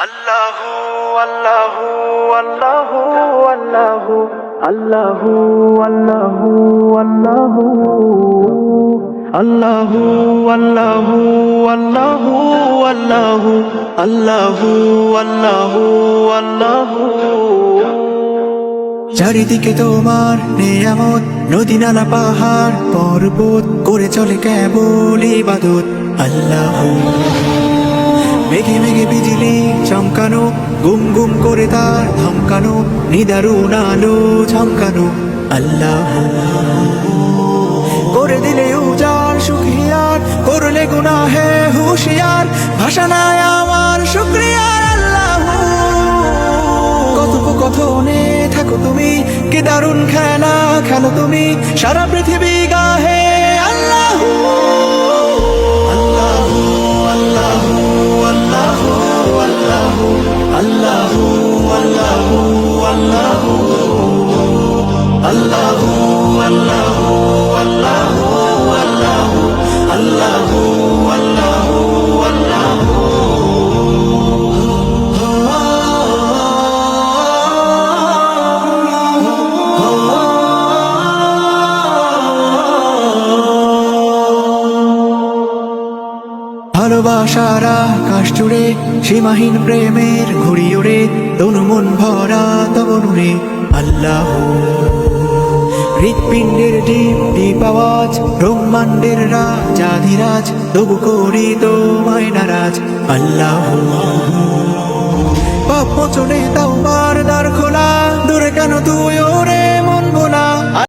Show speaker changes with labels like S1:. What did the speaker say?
S1: আল্লাহু আল্লাহু আল্লাহু আল্লাহু আল্লাহু আল্লাহু আল্লাহু আল্লাহু আল্লাহু আল্লাহু আল্লাহু আল্লাহু আল্লাহু আল্লাহু।
S2: চারিদিকে তোমার নেয়ামত, নদী নালা পাহাড় পর্বত করে চলে কেবল ইবাদত। আল্লাহু মেঘে মেঘে বিজলি চমকানো, গুম গুম করে তার ধমকানো, নিদারুণ আলো ঝমকানো। আল্লাহু করে দিলে উজাড় সুখিয়ার, করলে গুনাহে হুঁশিয়ার, ভাষা নাই আমার শুকরিয়ার। আল্লাহু কথোপকথনে থাকো তুমি, কি দারুণ খেলা খেলো তুমি, সারা পৃথিবী গাহে আল্লাহু আল্লাহু আল্লাহু আল্লাহু আল্লাহু আল্লাহু আল্লাহু আল্লাহু আল্লাহু আল্লাহু আল্লাহু আল্লাহু আল্লাহু আল্লাহু। ভালোবাসার আকাশ জুড়ে সীমাহীন প্রেমের ঘুড়ি ওড়ে, তনু মন ভরা তব নূরে। আল্লাহু হৃৎপিণ্ডের ডিপ ডিপ আওয়াজ, ব্রহ্মাণ্ডের রাজাধিরাজ, তবু করি তোমায় নারাজ। আল্লাহু পাপ মোচনে তাওবার দ্বার খোলা, দূরে কেন তুই ওরে